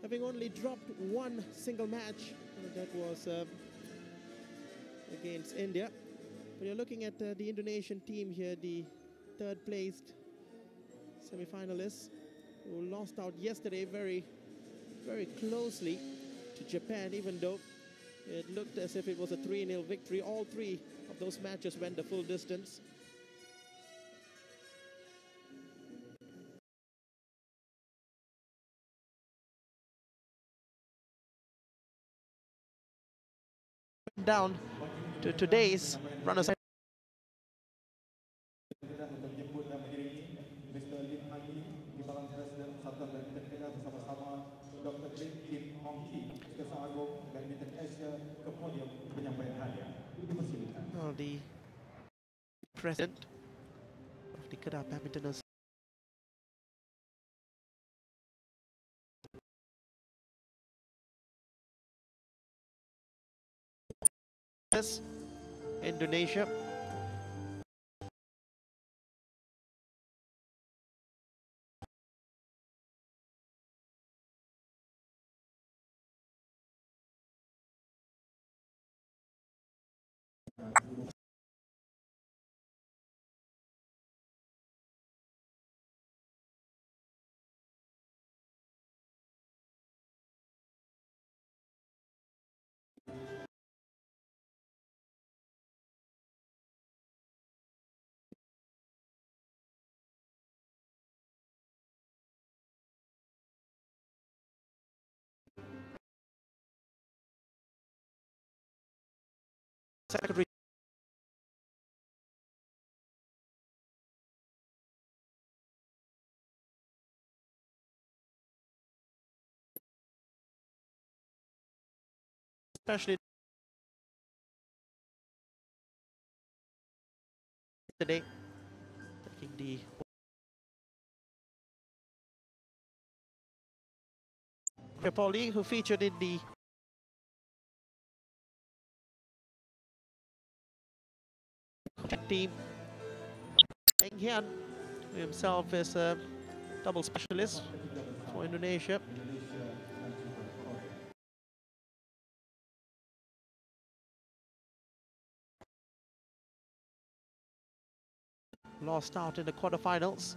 having only dropped one single match, and that was against India. But you're looking at the Indonesian team here, the third placed semi-finalists, who lost out yesterday very closely to Japan, even though it looked as if it was a 3-0 victory. All three of those matches went the full distance. Down to today's runners. Well, the president of the Kedah Badminton Indonesia. Secretary especially today, taking the Cripoli, who featured in the team. Eng Hian, who himself is a double specialist for Indonesia. Lost out in the quarterfinals.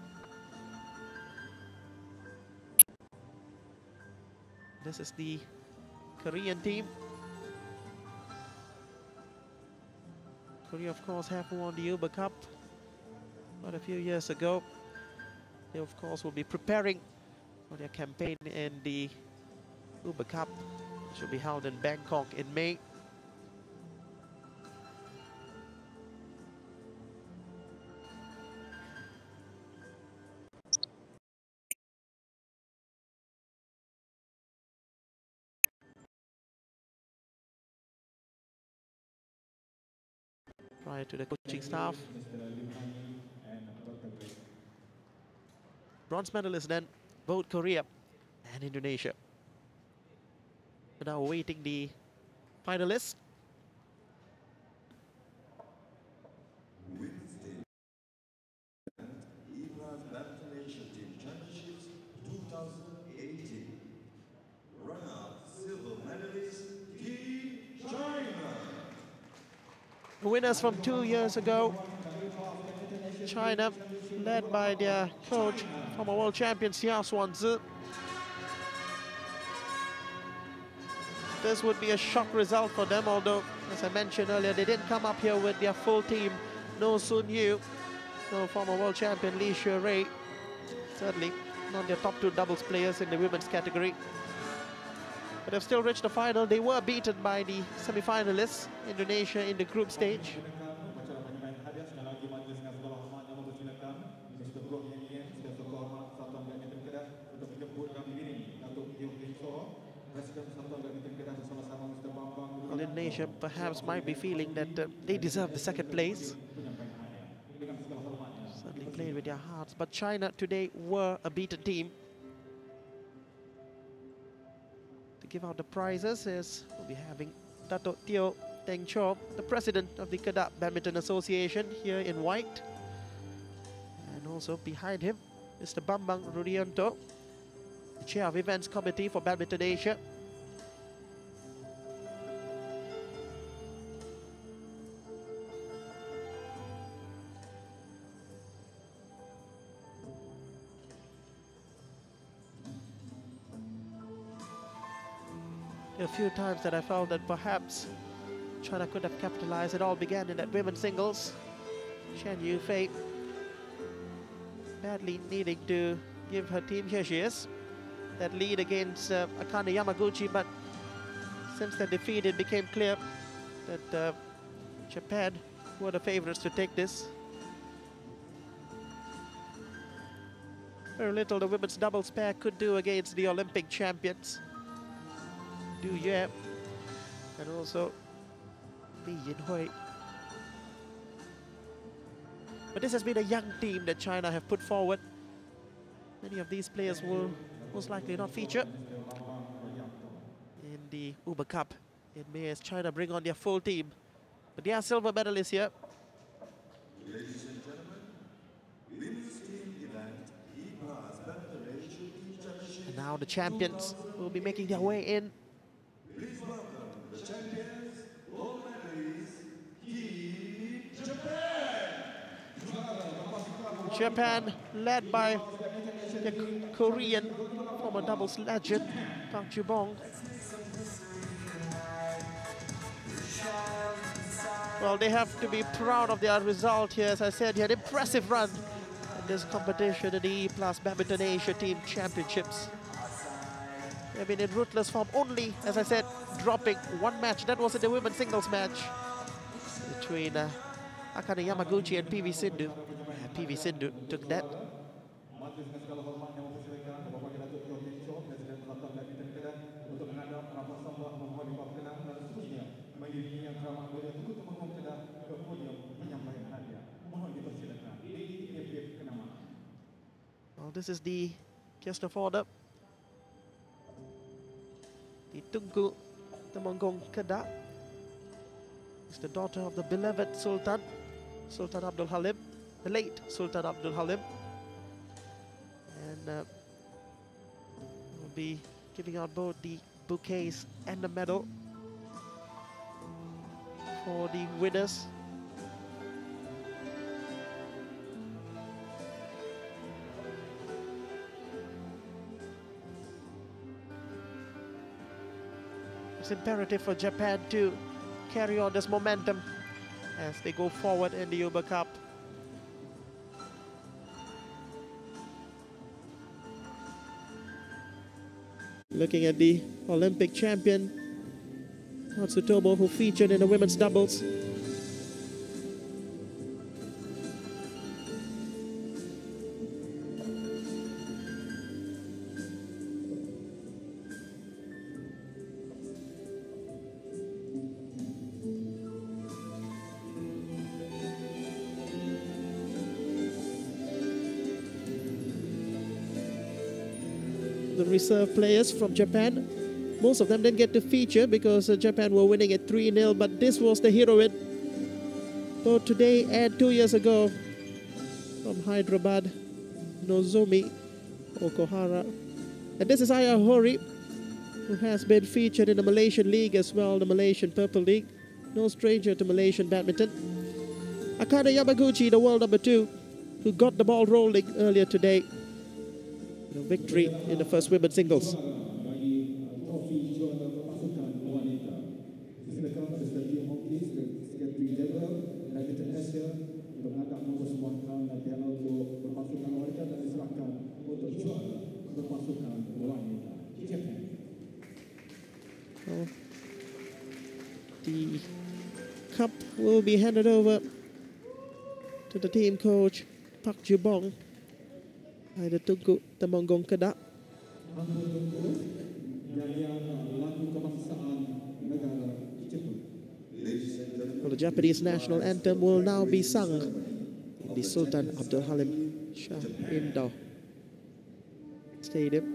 This is the Korean team. Korea, of course, have won the Uber Cup quite a few years ago. They, of course, will be preparing for their campaign in the Uber Cup, which will be held in Bangkok in May. Prior to the coaching staff. Bronze medalists then, both Korea and Indonesia. We're now awaiting the finalists. Winners from 2 years ago, China, led by their coach, former world champion Xia Xuanzi. This would be a shock result for them, although, as I mentioned earlier, they didn't come up here with their full team. No Sun Yu, no former world champion Li Shui, certainly not their top 2 doubles players in the women's category. But they've still reached the final. They were beaten by the semi-finalists, Indonesia, in the group stage. Well, Indonesia perhaps might be feeling that they deserve the second place. Certainly played with their hearts. But China today were a beaten team. To give out the prizes is we'll be having Dato' Teo Teng Cho, the president of the Kedah Badminton Association, here in white. And also behind him, Mr. Bambang Rudianto, the Chair of Events Committee for Badminton Asia. A few times that I felt that perhaps China could have capitalized. It all began in that women's singles. Chen Yufei badly needing to give her team, here she is, that lead against Akane Yamaguchi, but since the defeat it became clear that Japan were the favorites to take this. Very little the women's doubles pair could do against the Olympic champions, Du Yue and also Li Yinhui. But this has been a young team that China have put forward. Many of these players will most likely not feature in the Uber Cup in May as China bring on their full team. But they are silver medalists here. Ladies and gentlemen, women's team event E-Class Badminton Asian Team Championship. And now the champions will be making their way in. Please welcome the champions, gold medalists, Team Japan. Japan led by the Korean former doubles legend Park Ju-bong. Well, they have to be proud of their result here. As I said, he had an impressive run in this competition in the E+ Badminton Asia Team Championships. They've been in ruthless form, only, as I said, dropping one match. That was in the women's singles match between Akane Yamaguchi and PV Sindhu. PV Sindhu took that. Well, this is the guest of honor. The Tunku Temanggung Kedah is the daughter of the beloved Sultan Abdul Halim, the late Sultan Abdul Halim. And we'll be giving out both the bouquets and the medal for the winners. It's imperative for Japan to carry on this momentum as they go forward in the Uber Cup. Looking at the Olympic champion Matsutomo, who featured in the women's doubles. The reserve players from Japan, most of them didn't get to feature because Japan were winning at 3-0, but this was the heroine both today and 2 years ago from Hyderabad, Nozomi Okuhara. And this is Aya Hori, who has been featured in the Malaysian League as well, the Malaysian Purple League. No stranger to Malaysian badminton. Akane Yamaguchi, the world number 2, who got the ball rolling earlier today. The victory in the first women's singles. Well, the cup will be handed over to the team coach Park Ju-bong by the Tunku Temanggung Kedah. Well, the Japanese national anthem will now be sung in the Sultan Abdul Halim Shah Indoor Stadium.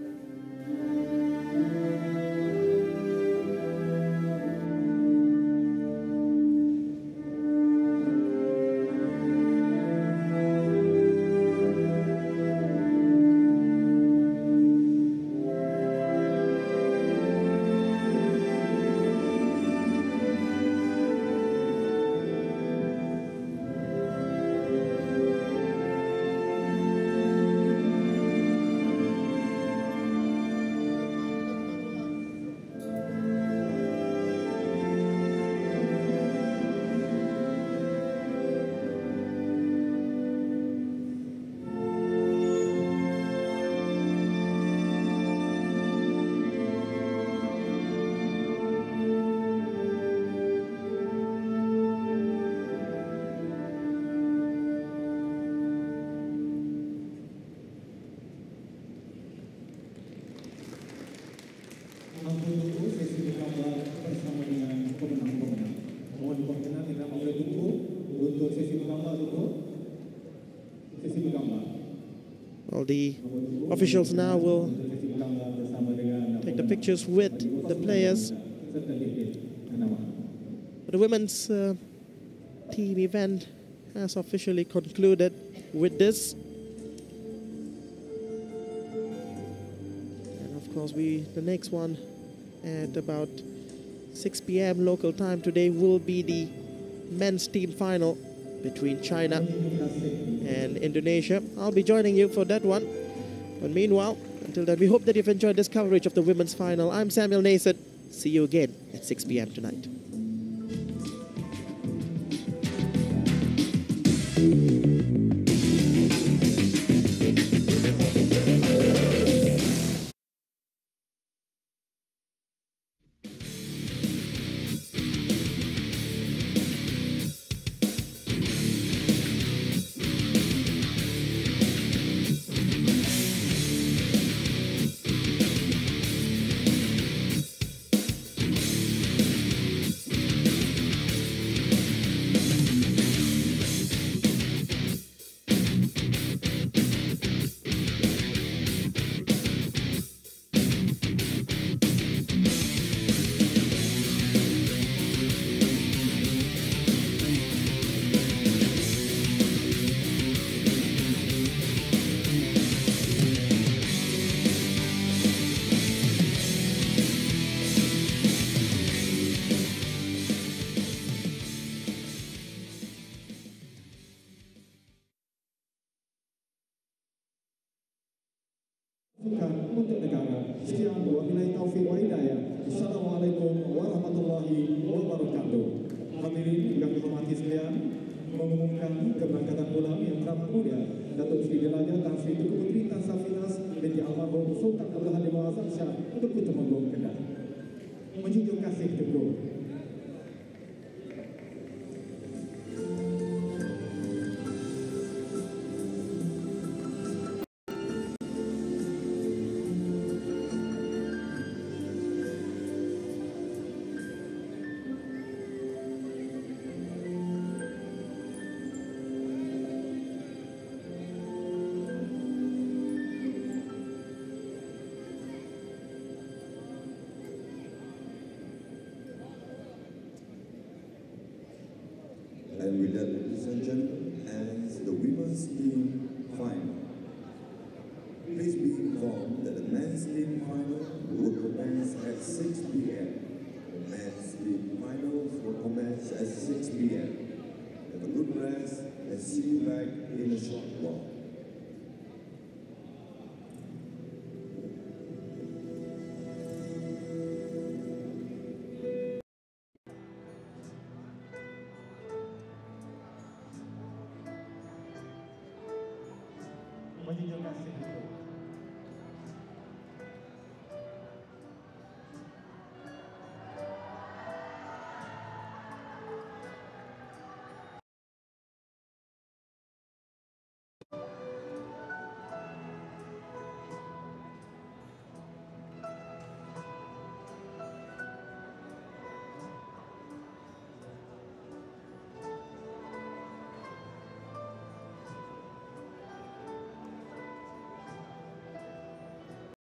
Ampun dulu sesi bergambar bersama dengan pemenang-pemenang. Mohon diperkenan tidak boleh tunggu untuk sesi bergambar dulu. Sesi bergambar. Well, the officials now will take the pictures with the players. The women's team event has officially concluded with this. And of course, the next one at about 6 p.m. local time today will be the men's team final between China and Indonesia. I'll be joining you for that one. But meanwhile, until then, we hope that you've enjoyed this coverage of the women's final. I'm Samuel Nasset. See you again at 6 p.m. tonight. Untuk negara. Sekian wabillahi taufiq wa hidayah. Assalamualaikum warahmatullahi wabarakatuh. Hadirin yang dihormati sekalian, mengumumkan keberangkatan ulang yang teramat mulia Datuk Seri Diraja Tan Sri Tuku Puteri Tan Safinas binti Almarhum Sultan Abdul Halim Muazzam Shah Tuku Temanggung Kedah. Menjunjung kasih Tuku. And with that, ladies and gentlemen, ends the women's team final. Please be informed that the men's team final will commence at 6 p.m. The men's team final will commence at 6 p.m. Have a good rest and see you back in a short while. Menjunjung kasih.